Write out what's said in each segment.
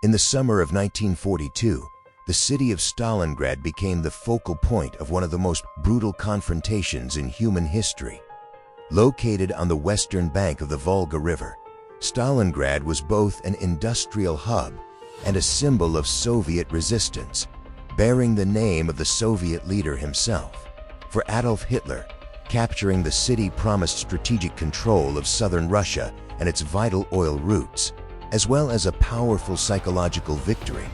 In the summer of 1942, the city of Stalingrad became the focal point of one of the most brutal confrontations in human history. Located on the western bank of the Volga River, Stalingrad was both an industrial hub and a symbol of Soviet resistance, bearing the name of the Soviet leader himself. For Adolf Hitler, capturing the city promised strategic control of southern Russia and its vital oil routes, as well as a powerful psychological victory.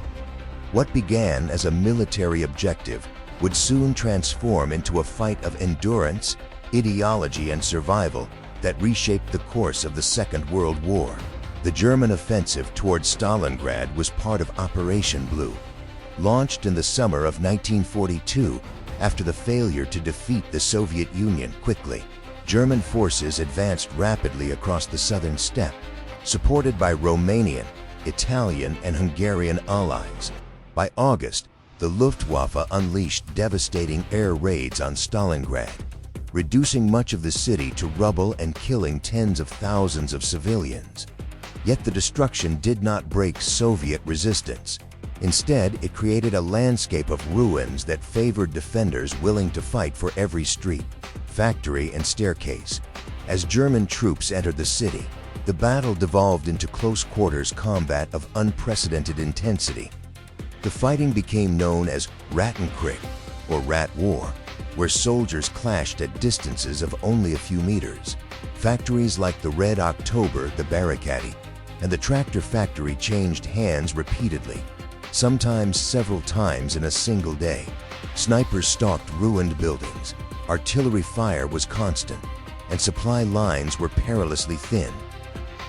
What began as a military objective would soon transform into a fight of endurance, ideology, and survival that reshaped the course of the Second World War. The German offensive towards Stalingrad was part of Operation Blue, launched in the summer of 1942 after the failure to defeat the Soviet Union quickly. German forces advanced rapidly across the southern steppe, supported by Romanian, Italian, and Hungarian allies. By August, the Luftwaffe unleashed devastating air raids on Stalingrad, reducing much of the city to rubble and killing tens of thousands of civilians. Yet the destruction did not break Soviet resistance. Instead, it created a landscape of ruins that favored defenders willing to fight for every street, factory, and staircase. As German troops entered the city, the battle devolved into close-quarters combat of unprecedented intensity. The fighting became known as Rattenkrieg, or Rat War, where soldiers clashed at distances of only a few meters. Factories like the Red October, the Barricade, and the tractor factory changed hands repeatedly, sometimes several times in a single day. Snipers stalked ruined buildings, artillery fire was constant, and supply lines were perilously thin.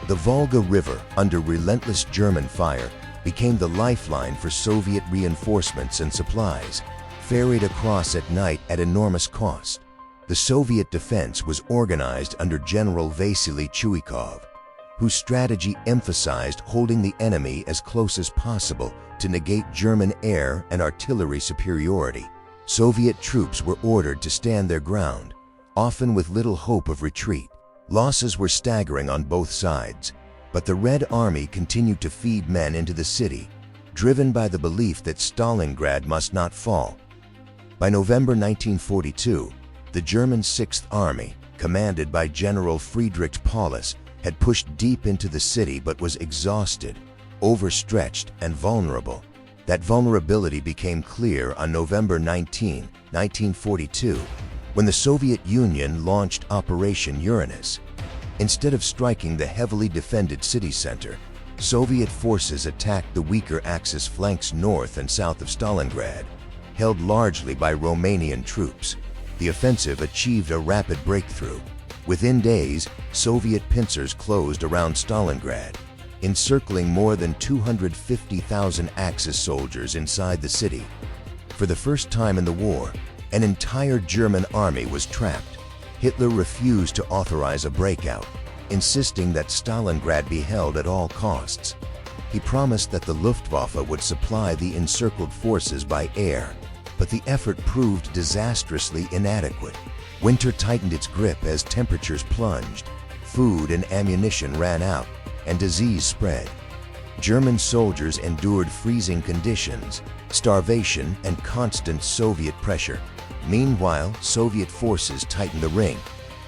The Volga River, under relentless German fire, became the lifeline for Soviet reinforcements and supplies, ferried across at night at enormous cost. The Soviet defense was organized under General Vasily Chuikov, whose strategy emphasized holding the enemy as close as possible to negate German air and artillery superiority. Soviet troops were ordered to stand their ground, often with little hope of retreat. Losses were staggering on both sides, but the Red Army continued to feed men into the city, driven by the belief that Stalingrad must not fall. By November 1942, the German Sixth Army, commanded by General Friedrich Paulus, had pushed deep into the city but was exhausted, overstretched, and vulnerable. That vulnerability became clear on November 19, 1942, when the Soviet Union launched Operation Uranus. Instead of striking the heavily defended city center, Soviet forces attacked the weaker Axis flanks north and south of Stalingrad, held largely by Romanian troops. The offensive achieved a rapid breakthrough. Within days, Soviet pincers closed around Stalingrad, encircling more than 250,000 Axis soldiers inside the city. For the first time in the war, an entire German army was trapped. Hitler refused to authorize a breakout, insisting that Stalingrad be held at all costs. He promised that the Luftwaffe would supply the encircled forces by air, but the effort proved disastrously inadequate. Winter tightened its grip as temperatures plunged, food and ammunition ran out, and disease spread. German soldiers endured freezing conditions, starvation, and constant Soviet pressure. Meanwhile, Soviet forces tightened the ring,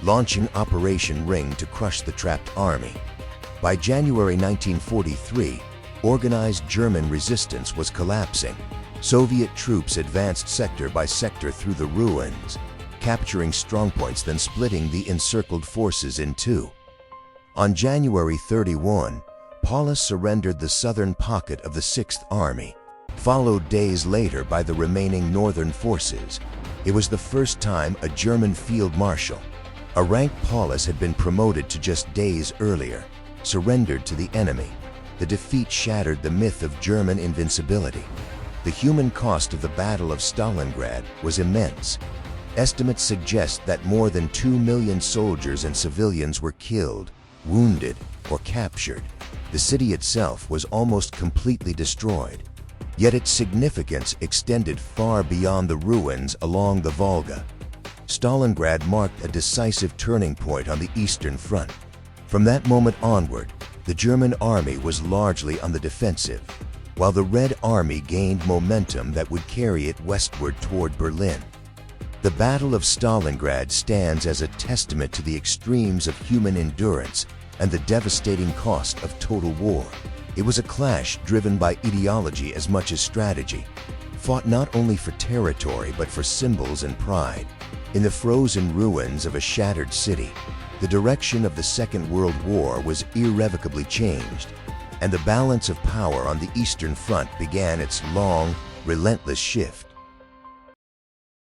launching Operation Ring to crush the trapped army. By January 1943, organized German resistance was collapsing. Soviet troops advanced sector by sector through the ruins, capturing strongpoints, then splitting the encircled forces in two. On January 31, Paulus surrendered the southern pocket of the Sixth Army, followed days later by the remaining northern forces. It was the first time a German field marshal, a rank Paulus had been promoted to just days earlier, surrendered to the enemy. The defeat shattered the myth of German invincibility. The human cost of the Battle of Stalingrad was immense. Estimates suggest that more than 2 million soldiers and civilians were killed, wounded, or captured. The city itself was almost completely destroyed. Yet its significance extended far beyond the ruins along the Volga. Stalingrad marked a decisive turning point on the Eastern Front. From that moment onward, the German army was largely on the defensive. while the Red Army gained momentum that would carry it westward toward Berlin. The Battle of Stalingrad stands as a testament to the extremes of human endurance and the devastating cost of total war. It was a clash driven by ideology as much as strategy, fought not only for territory but for symbols and pride. In the frozen ruins of a shattered city, the direction of the Second World War was irrevocably changed, and the balance of power on the Eastern Front began its long, relentless shift.